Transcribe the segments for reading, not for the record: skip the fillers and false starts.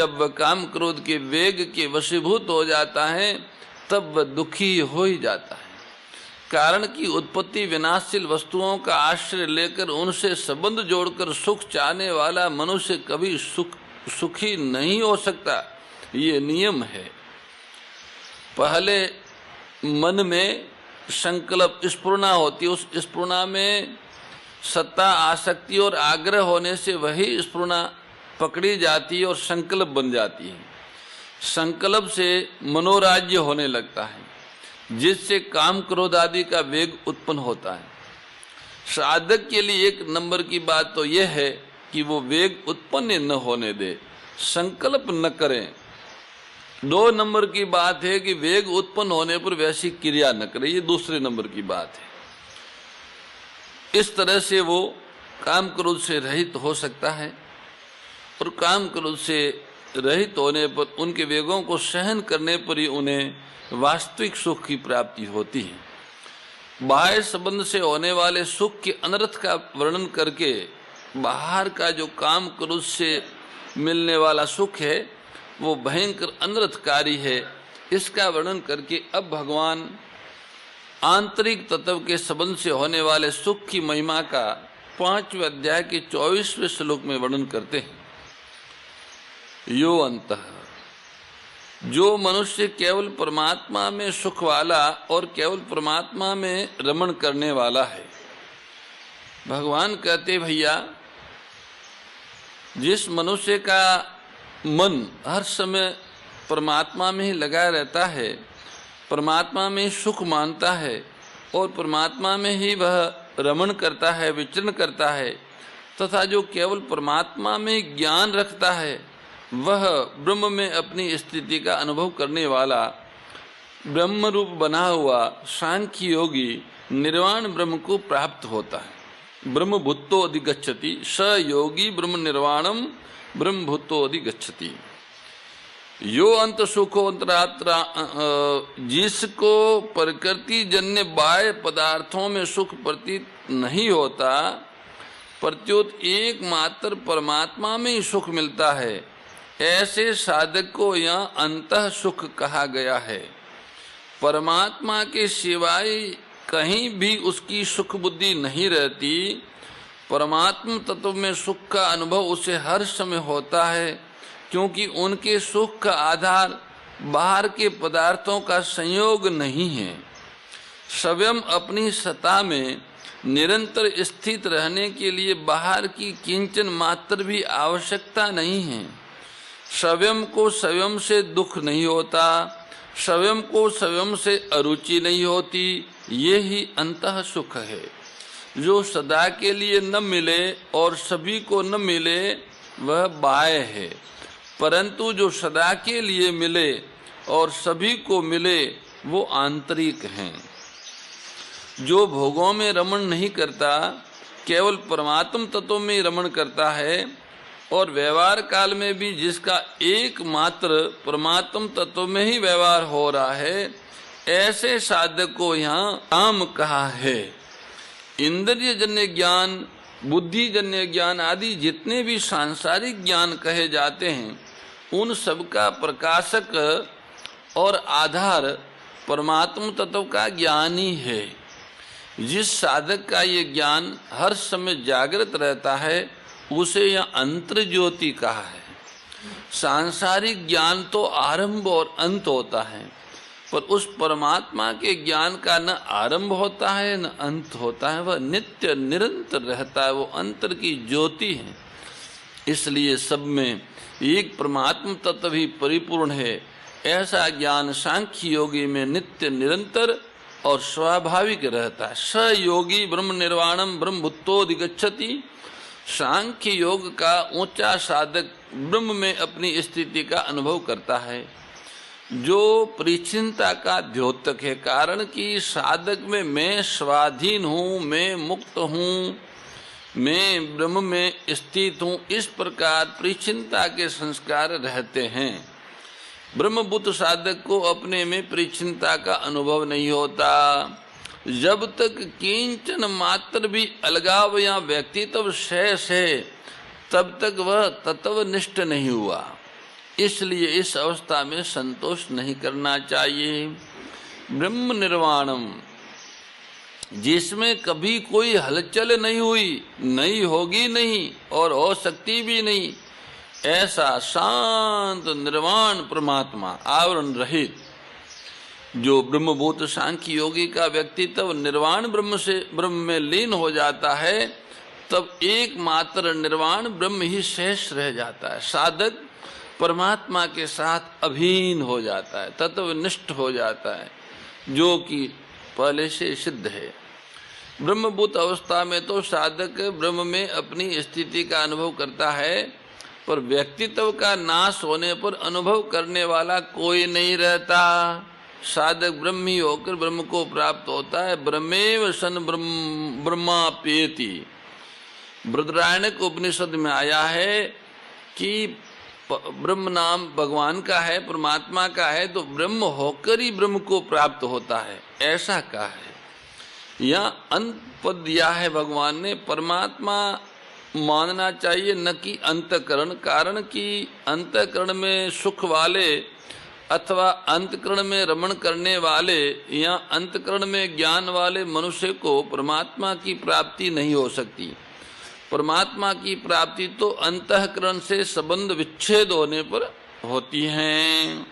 जब वह काम क्रोध के वेग के वशीभूत हो जाता है तब वह दुखी हो ही जाता है। कारण की उत्पत्ति विनाशशील वस्तुओं का आश्रय लेकर उनसे संबंध जोड़कर सुख चाहने वाला मनुष्य कभी सुखी नहीं हो सकता, ये नियम है। पहले मन में संकल्प स्फुरणा होती है, उस स्फुरणा में सत्ता आसक्ति और आग्रह होने से वही स्फुरणा पकड़ी जाती है और संकल्प बन जाती है। संकल्प से मनोराज्य होने लगता है जिससे काम क्रोध आदि का वेग उत्पन्न होता है। साधक के लिए एक नंबर की बात तो यह है कि वो वेग उत्पन्न न होने दे, संकल्प न करें। 2 नंबर की बात है कि वेग उत्पन्न होने पर वैसी क्रिया न करे, ये दूसरे नंबर की बात है। इस तरह से वो काम क्रोध से रहित हो सकता है और काम क्रोध से रहित होने पर उनके वेगों को सहन करने पर ही उन्हें वास्तविक सुख की प्राप्ति होती है। बाह्य संबंध से होने वाले सुख के अनर्थ का वर्णन करके बाहर का जो काम क्रोध से मिलने वाला सुख है वो भयंकर अनर्थकारी है, इसका वर्णन करके अब भगवान आंतरिक तत्व के संबंध से होने वाले सुख की महिमा का 5वें अध्याय के 24वें श्लोक में वर्णन करते हैं। यो अंतः, जो मनुष्य केवल परमात्मा में सुख वाला और केवल परमात्मा में रमण करने वाला है। भगवान कहते भैया, जिस मनुष्य का मन हर समय परमात्मा में ही लगा रहता है, परमात्मा में सुख मानता है और परमात्मा में ही वह रमण करता है, विचरण करता है, तथा जो केवल परमात्मा में ज्ञान रखता है, वह ब्रह्म में अपनी स्थिति का अनुभव करने वाला ब्रह्म रूप बना हुआ सांख्य योगी निर्वाण ब्रह्म को प्राप्त होता है। ब्रह्म भूतो अधिगच्छति, स योगी ब्रह्म निर्वाणम ब्रह्म भूतो अधिगच्छति। यो अंत सुखो अंतरात्रा, जिसको प्रकृति जन्य बाह्य पदार्थों में सुख प्रतीत नहीं होता, प्रत्युत एकमात्र परमात्मा में ही सुख मिलता है, ऐसे साधक को यह अंतः सुख कहा गया है। परमात्मा के सिवाय कहीं भी उसकी सुख बुद्धि नहीं रहती। परमात्मा तत्व में सुख का अनुभव उसे हर समय होता है, क्योंकि उनके सुख का आधार बाहर के पदार्थों का संयोग नहीं है। स्वयं अपनी सत्ता में निरंतर स्थित रहने के लिए बाहर की किंचन मात्र भी आवश्यकता नहीं है। स्वयं को स्वयं से दुख नहीं होता, स्वयं को स्वयं से अरुचि नहीं होती, ये ही अंतः सुख है। जो सदा के लिए न मिले और सभी को न मिले वह बाह्य है, परंतु जो सदा के लिए मिले और सभी को मिले वो आंतरिक हैं। जो भोगों में रमण नहीं करता, केवल परमात्म तत्व में रमण करता है और व्यवहार काल में भी जिसका एकमात्र परमात्म तत्व में ही व्यवहार हो रहा है, ऐसे साधक को यहाँ काम कहा है। इंद्रिय जन्य ज्ञान, बुद्धि जन्य ज्ञान आदि जितने भी सांसारिक ज्ञान कहे जाते हैं, उन सब का प्रकाशक और आधार परमात्म तत्व का ज्ञान ही है। जिस साधक का ये ज्ञान हर समय जागृत रहता है, उसे यह अंतर ज्योति कहा है। सांसारिक ज्ञान तो आरंभ और अंत होता है, पर उस परमात्मा के ज्ञान का न आरंभ होता है न अंत होता है, वह नित्य निरंतर रहता है, वो अंतर की ज्योति है। इसलिए सब में एक परमात्म तत्व ही परिपूर्ण है। ऐसा ज्ञान सांख्य योगी में नित्य निरंतर और स्वाभाविक रहता है। स योगी ब्रह्म निर्वाणम ब्रह्म भूतोधिगच्छति। सांख्य योग का ऊंचा साधक ब्रह्म में अपनी स्थिति का अनुभव करता है, जो परिचिनता का द्योतक है। कारण कि साधक में मैं स्वाधीन हूँ, मैं मुक्त हूँ, मैं ब्रह्म में स्थित हूँ, इस प्रकार परिचिनता के संस्कार रहते हैं। ब्रह्मभूत साधक को अपने में परिचिनता का अनुभव नहीं होता। जब तक किंचन मात्र भी अलगाव या व्यक्तित्व शेष है, तब तक वह तत्वनिष्ठ नहीं हुआ। इसलिए इस अवस्था में संतोष नहीं करना चाहिए। ब्रह्म निर्वाणम, जिसमें कभी कोई हलचल नहीं हुई, नहीं होगी नहीं और हो सकती भी नहीं, ऐसा शांत निर्वाण परमात्मा, आवरण रहित, जो ब्रह्मभूत सांख्य योगी का व्यक्तित्व निर्वाण ब्रह्म में लीन हो जाता है, तब एकमात्र निर्वाण ब्रह्म ही शेष रह जाता है। साधक परमात्मा के साथ अभिन्न हो जाता है, तत्वनिष्ठ हो जाता है, जो कि पहले से सिद्ध है। ब्रह्मभूत अवस्था में तो साधक ब्रह्म में अपनी स्थिति का अनुभव करता है, पर व्यक्तित्व का नाश होने पर अनुभव करने वाला कोई नहीं रहता। साधक ब्रह्मी होकर ब्रह्म को प्राप्त होता है। ब्रह्मेव सन ब्रह्माप्येति, बृहदारण्यक उपनिषद में आया है कि ब्रह्म नाम भगवान का है, परमात्मा का है, तो ब्रह्म होकर ही ब्रह्म को प्राप्त होता है, ऐसा कहा है। या अंत पद दिया है भगवान ने। परमात्मा मानना चाहिए, न कि अंतकरण, कारण कि अंतकरण में सुख वाले अथवा अंतकरण में रमण करने वाले या अंतकरण में ज्ञान वाले मनुष्य को परमात्मा की प्राप्ति नहीं हो सकती। परमात्मा की प्राप्ति तो अंतःकरण से संबंध विच्छेद होने पर होती है।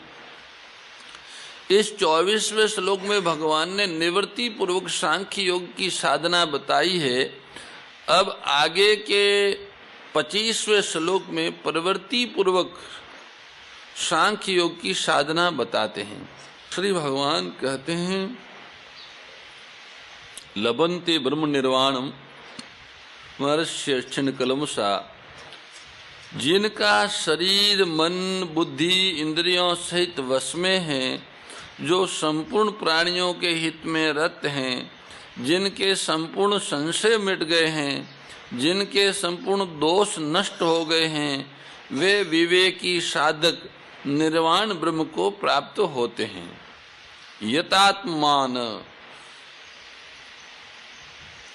इस 24वें श्लोक में भगवान ने निवृत्ति पूर्वक सांख्य योग की साधना बताई है। अब आगे के 25वें श्लोक में प्रवृत्ति पूर्वक सांख्य योग की साधना बताते हैं। श्री भगवान कहते हैं, लभन्ते ब्रह्म निर्वाणम महर्ष्य क्षणकलमसा, जिनका शरीर मन बुद्धि इंद्रियों सहित वश में है, जो संपूर्ण प्राणियों के हित में रत हैं, जिनके संपूर्ण संशय मिट गए हैं, जिनके संपूर्ण दोष नष्ट हो गए हैं, वे विवेकी साधक निर्वाण ब्रह्म को प्राप्त होते हैं। यतात्मान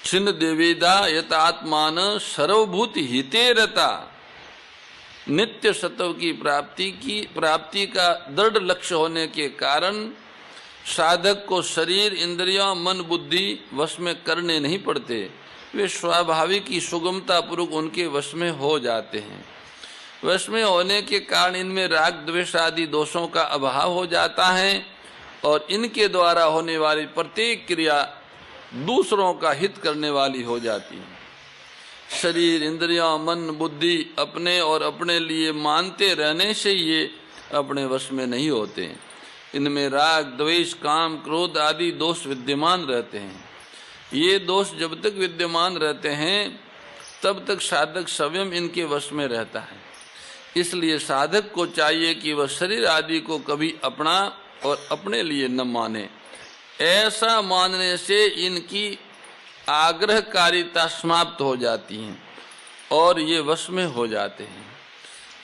छिन्न देवेदा यतात्मान सर्वभूत हिते रता, नित्य सत्व की प्राप्ति का दृढ़ लक्ष्य होने के कारण साधक को शरीर इंद्रियों मन बुद्धि वश में करने नहीं पड़ते। वे स्वाभाविक ही सुगमता पूर्वक उनके वश में हो जाते हैं। वश में होने के कारण इनमें राग द्वेष आदि दोषों का अभाव हो जाता है और इनके द्वारा होने वाली प्रत्येक क्रिया दूसरों का हित करने वाली हो जाती है। शरीर इंद्रियां मन बुद्धि अपने और अपने लिए मानते रहने से ये अपने वश में नहीं होते। इनमें राग द्वेष काम क्रोध आदि दोष विद्यमान रहते हैं। ये दोष जब तक विद्यमान रहते हैं तब तक साधक स्वयं इनके वश में रहता है। इसलिए साधक को चाहिए कि वह शरीर आदि को कभी अपना और अपने लिए न माने। ऐसा मानने से इनकी आग्रहकारिता समाप्त हो जाती है और ये वश में हो जाते हैं।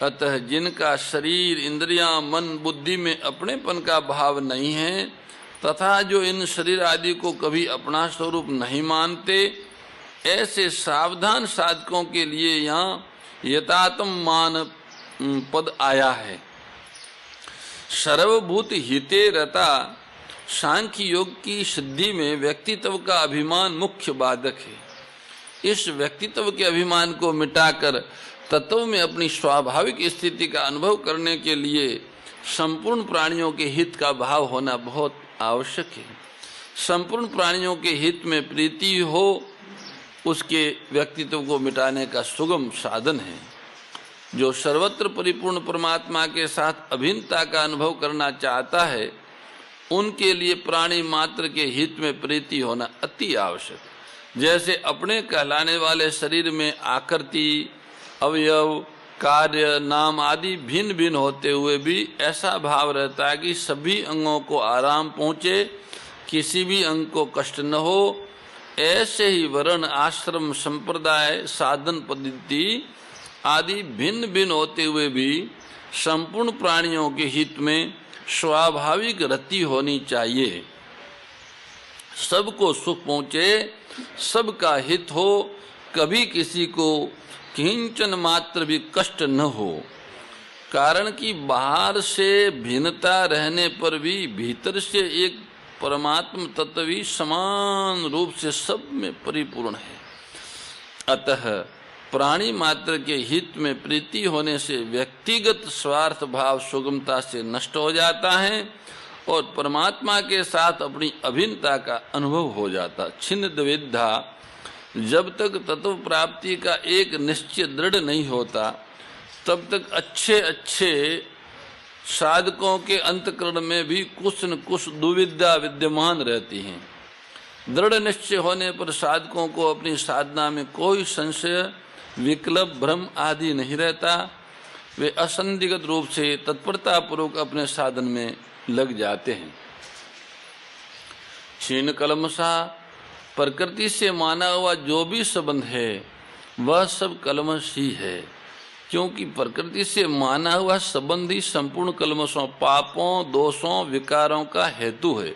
अतः जिनका शरीर इंद्रियां मन बुद्धि में अपनेपन का भाव नहीं है तथा जो इन शरीर आदि को कभी अपना स्वरूप नहीं मानते, ऐसे सावधान साधकों के लिए यहाँ यतात्म मान पद आया है। सर्वभूत हिते रता सांख्य योग की सिद्धि में व्यक्तित्व का अभिमान मुख्य बाधक है। इस व्यक्तित्व के अभिमान को मिटाकर तत्व में अपनी स्वाभाविक स्थिति का अनुभव करने के लिए संपूर्ण प्राणियों के हित का भाव होना बहुत आवश्यक है। संपूर्ण प्राणियों के हित में प्रीति हो, उसके व्यक्तित्व को मिटाने का सुगम साधन है। जो सर्वत्र परिपूर्ण परमात्मा के साथ अभिन्नता का अनुभव करना चाहता है, उनके लिए प्राणी मात्र के हित में प्रीति होना अति आवश्यक। जैसे अपने कहलाने वाले शरीर में आकृति अवयव कार्य नाम आदि भिन्न भिन्न होते हुए भी ऐसा भाव रहता है कि सभी अंगों को आराम पहुँचे, किसी भी अंग को कष्ट न हो, ऐसे ही वर्ण आश्रम संप्रदाय साधन पद्धति आदि भिन्न भिन्न होते हुए भी संपूर्ण प्राणियों के हित में स्वाभाविक रति होनी चाहिए। सबको सुख पहुँचे, सबका हित हो, कभी किसी को किंचन मात्र भी कष्ट न हो। कारण कि बाहर से भिन्नता रहने पर भी भीतर से एक परमात्म तत्व ही समान रूप से सब में परिपूर्ण है। अतः प्राणी मात्र के हित में प्रीति होने से व्यक्तिगत स्वार्थ भाव सुगमता से नष्ट हो जाता है और परमात्मा के साथ अपनी अभिन्नता का अनुभव हो जाता। छिन्न द्विधा, जब तक तत्व प्राप्ति का एक निश्चय दृढ़ नहीं होता तब तक अच्छे अच्छे साधकों के अंतकरण में भी कुछ न कुछ दुविधा विद्यमान रहती हैं। दृढ़ निश्चय होने पर साधकों को अपनी साधना में कोई संशय, विकल्प, भ्रम आदि नहीं रहता। वे असंदिग्ध रूप से तत्परता पूर्वक अपने साधन में लग जाते हैं। क्षीण कलमसा, प्रकृति से माना हुआ जो भी संबंध है वह सब कलमश ही है, क्योंकि प्रकृति से माना हुआ संबंध ही संपूर्ण कलमशों, पापों, दोषों, विकारों का हेतु है।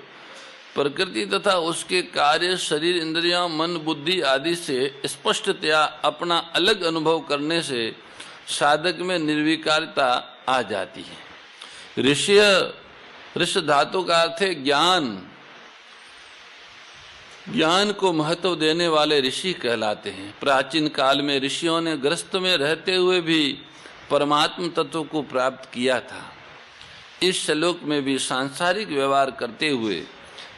प्रकृति तथा उसके कार्य, शरीर, इंद्रियां, मन, बुद्धि आदि से स्पष्टतया अपना अलग अनुभव करने से साधक में निर्विकारता आ जाती है। ऋष धातु का अर्थ है ज्ञान। ज्ञान को महत्व देने वाले ऋषि कहलाते हैं। प्राचीन काल में ऋषियों ने गृहस्थ में रहते हुए भी परमात्म तत्व को प्राप्त किया था। इस श्लोक में भी सांसारिक व्यवहार करते हुए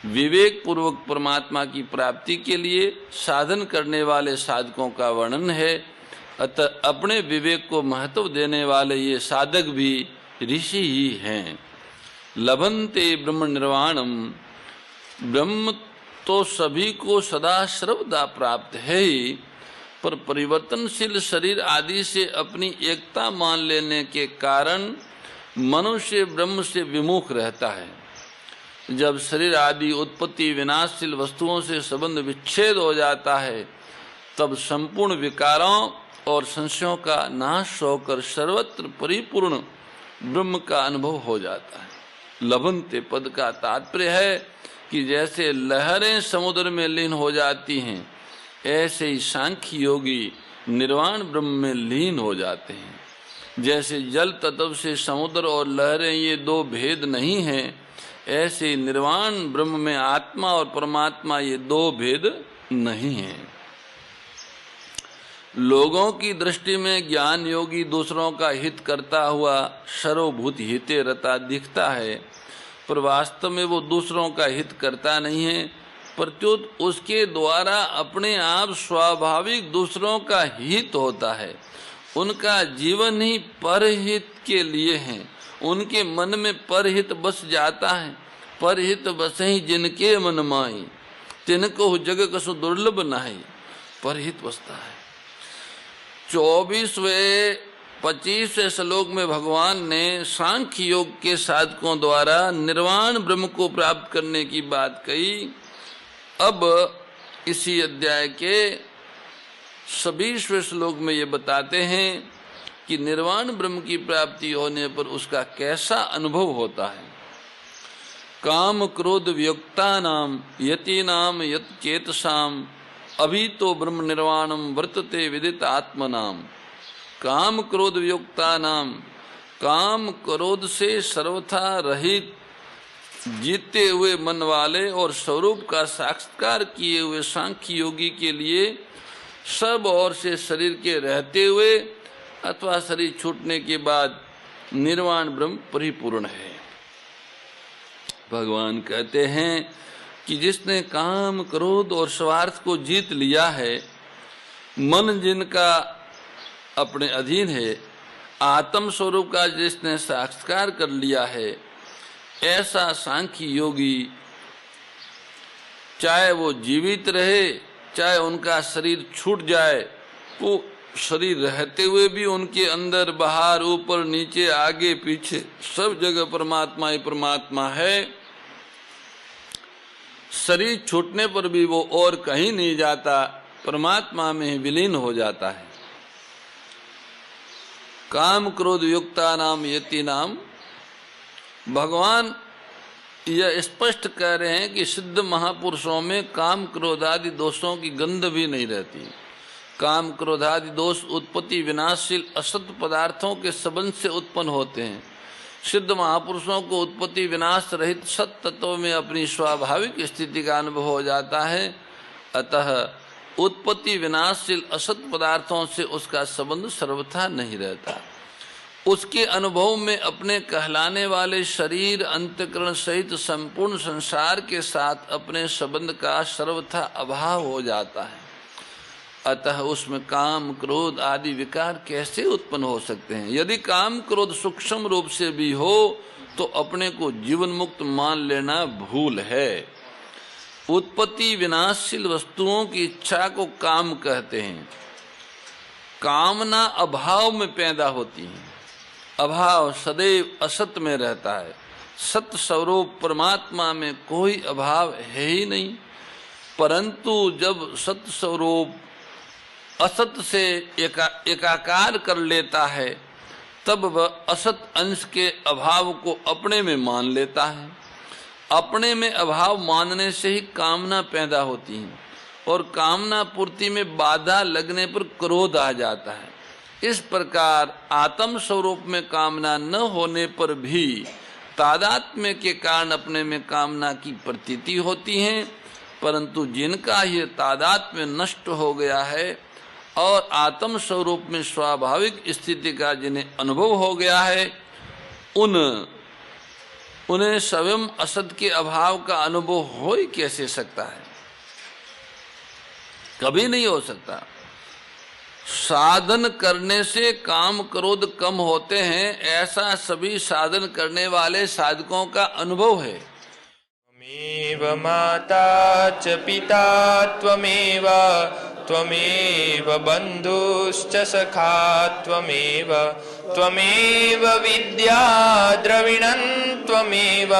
विवेक पूर्वक परमात्मा की प्राप्ति के लिए साधन करने वाले साधकों का वर्णन है। अतः अपने विवेक को महत्व देने वाले ये साधक भी ऋषि ही हैं। लभन्ते ब्रह्म निर्वाणम, ब्रह्म तो सभी को सदा सर्वदा प्राप्त है ही, पर परिवर्तनशील शरीर आदि से अपनी एकता मान लेने के कारण मनुष्य ब्रह्म से विमुख रहता है। जब शरीर आदि उत्पत्ति विनाशशील वस्तुओं से संबंध विच्छेद हो जाता है तब संपूर्ण विकारों और संशयों का नाश होकर सर्वत्र परिपूर्ण ब्रह्म का अनुभव हो जाता है। लभन्ते पद का तात्पर्य है कि जैसे लहरें समुद्र में लीन हो जाती हैं, ऐसे ही सांख्य योगी निर्वाण ब्रह्म में लीन हो जाते हैं। जैसे जल तत्व से समुद्र और लहरें ये दो भेद नहीं हैं, ऐसे निर्वाण ब्रह्म में आत्मा और परमात्मा ये दो भेद नहीं हैं। लोगों की दृष्टि में ज्ञान योगी दूसरों का हित करता हुआ सर्वभूत हिते रता दिखता है, पर वास्तव में वो दूसरों का हित करता नहीं है, प्रत्युत उसके द्वारा अपने आप स्वाभाविक दूसरों का हित होता है। उनका जीवन ही परहित के लिए है। उनके मन में परहित बस जाता है। परहित बसहि जिनके मन माई, तिनको जग कसु दुर्लभ नाही, परहित बसता है। 24वें 25वें श्लोक में भगवान ने सांख्य योग के साधकों द्वारा निर्वाण ब्रह्म को प्राप्त करने की बात कही। अब इसी अध्याय के 26वें श्लोक में ये बताते हैं कि निर्वाण ब्रह्म की प्राप्ति होने पर उसका कैसा अनुभव होता है। काम क्रोध वियुक्तानाम यतीनाम यत चेतसाम अभीतो ब्रह्म निर्वाणम वर्तते विदित आत्मनाम। काम क्रोध वियुक्तानाम, काम क्रोध से सर्वथा रहित जीते हुए मन वाले और स्वरूप का साक्षात्कार किए हुए सांख्य योगी के लिए सब ओर से शरीर के रहते हुए अथवा शरीर छूटने के बाद निर्वाण ब्रह्म परिपूर्ण है। भगवान कहते हैं कि जिसने काम क्रोध और स्वार्थ को जीत लिया है, मन जिनका अपने अधीन है, आत्म स्वरूप का जिसने साक्षात्कार कर लिया है, ऐसा सांख्य योगी चाहे वो जीवित रहे चाहे उनका शरीर छूट जाए, वो शरीर रहते हुए भी उनके अंदर बाहर ऊपर नीचे आगे पीछे सब जगह परमात्मा ही परमात्मा है। शरीर छूटने पर भी वो और कहीं नहीं जाता, परमात्मा में विलीन हो जाता है। काम क्रोध युक्ता नाम यति नाम, भगवान यह स्पष्ट कह रहे हैं कि सिद्ध महापुरुषों में काम क्रोध आदि दोषों की गंध भी नहीं रहती। काम क्रोध आदि दोष उत्पत्ति विनाशशील असत पदार्थों के संबंध से उत्पन्न होते हैं। सिद्ध महापुरुषों को उत्पत्ति विनाश रहित सत तत्व में अपनी स्वाभाविक स्थिति का अनुभव हो जाता है। अतः उत्पत्ति विनाशशील असत पदार्थों से उसका संबंध सर्वथा नहीं रहता। उसके अनुभव में अपने कहलाने वाले शरीर अंतःकरण सहित संपूर्ण संसार के साथ अपने संबंध का सर्वथा अभाव हो जाता है। अतः उसमें काम क्रोध आदि विकार कैसे उत्पन्न हो सकते हैं? यदि काम क्रोध सूक्ष्म रूप से भी हो तो अपने को जीवन मुक्त मान लेना भूल है। उत्पत्ति विनाशशील वस्तुओं की इच्छा को काम कहते हैं। कामना अभाव में पैदा होती है। अभाव सदैव असत में रहता है। सत स्वरूप परमात्मा में कोई अभाव है ही नहीं। परंतु जब सत स्वरूप असत से एकाकार कर लेता है तब वह असत अंश के अभाव को अपने में मान लेता है। अपने में अभाव मानने से ही कामना पैदा होती है और कामना पूर्ति में बाधा लगने पर क्रोध आ जाता है। इस प्रकार आत्म स्वरूप में कामना न होने पर भी तादात्म्य के कारण अपने में कामना की प्रतीति होती है। परंतु जिनका ये तादात्म्य नष्ट हो गया है और आत्म स्वरूप में स्वाभाविक स्थिति का जिन्हें अनुभव हो गया है उन्हें स्वयं असत के अभाव का अनुभव हो ही कैसे सकता है? कभी नहीं हो सकता। साधन करने से काम क्रोध कम होते हैं, ऐसा सभी साधन करने वाले साधकों का अनुभव है। त्वमेव माता च पिता त्वमेव त्वमेव बन्धुश्च सखा त्वमेव त्वमेव विद्या द्रविणं त्वमेव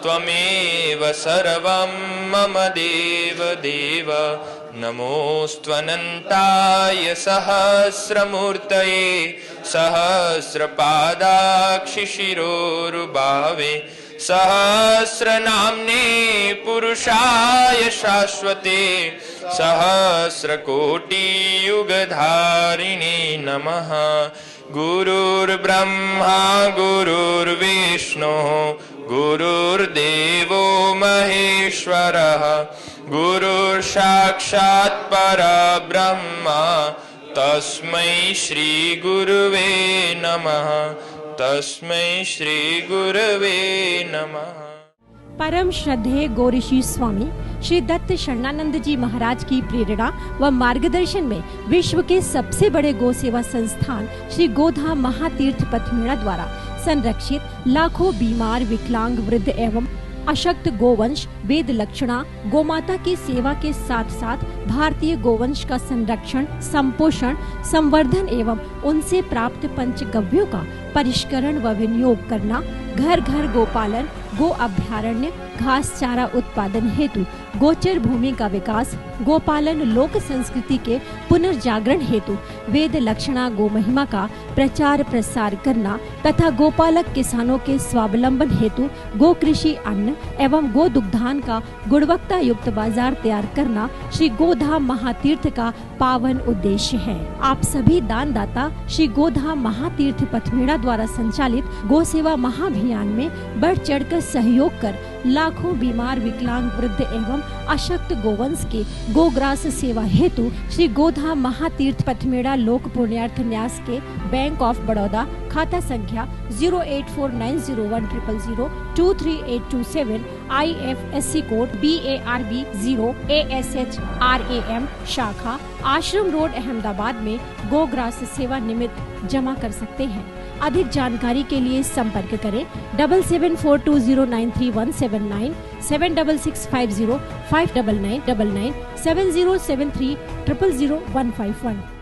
त्वमेव सर्वं मम देव देव। नमोऽस्त्वनन्ताय सहस्रमूर्तये सहस्रपादाक्षिशिरोरुबावे सहस्रनाम्ने पुरुषाय शाश्वते सहस्रकोटियुगधारिणे नमः। गुरुर्ब्रह्मा गुरुर्विष्णुः गुरुर्देवो महेश्वरः गुरुर्साक्षात् परब्रह्म तस्मै श्री गुरुवे नमः तस्मै श्री गुरुवे नमः। परम श्रद्धेय गौरीशी स्वामी श्री दत्त शरणानंद जी महाराज की प्रेरणा व मार्गदर्शन में विश्व के सबसे बड़े गौ सेवा संस्थान श्री गोधा महातीर्थ पथमेड़ा द्वारा संरक्षित लाखों बीमार विकलांग वृद्ध एवं अशक्त गोवंश वेद लक्षणा गोमाता की सेवा के साथ साथ भारतीय गोवंश का संरक्षण संपोषण संवर्धन एवं उनसे प्राप्त पंचगव्यों का परिष्करण व विनियोग करना, घर घर गोपालन, गो अभ्यारण्य, घास चारा उत्पादन हेतु गोचर भूमि का विकास, गोपालन लोक संस्कृति के पुनर्जागरण हेतु वेद लक्षणा गो महिमा का प्रचार प्रसार करना तथा गोपालक किसानों के स्वावलंबन हेतु गो कृषि अन्न एवं गो दुग्धान का गुणवत्ता युक्त बाजार तैयार करना श्री गोधा महातीर्थ का पावन उद्देश्य है। आप सभी दानदाता श्री गोधा महातीर्थ पथमेड़ा द्वारा संचालित गो सेवा महाअभियान में बढ़ चढ़कर सहयोग कर लाखों बीमार विकलांग वृद्ध एवं अशक्त गोवंश के गोग्रास सेवा हेतु श्री गोधा महातीर्थ पथमेड़ा लोक पुण्यार्थ न्यास के बैंक ऑफ बड़ौदा खाता संख्या 084901000238827 IFSC कोड BARB 0 ASHRAM शाखा आश्रम रोड अहमदाबाद में गोग्रास सेवा निमित्त जमा कर सकते हैं। अधिक जानकारी के लिए संपर्क करें 7742093179 7665059999 7073000151।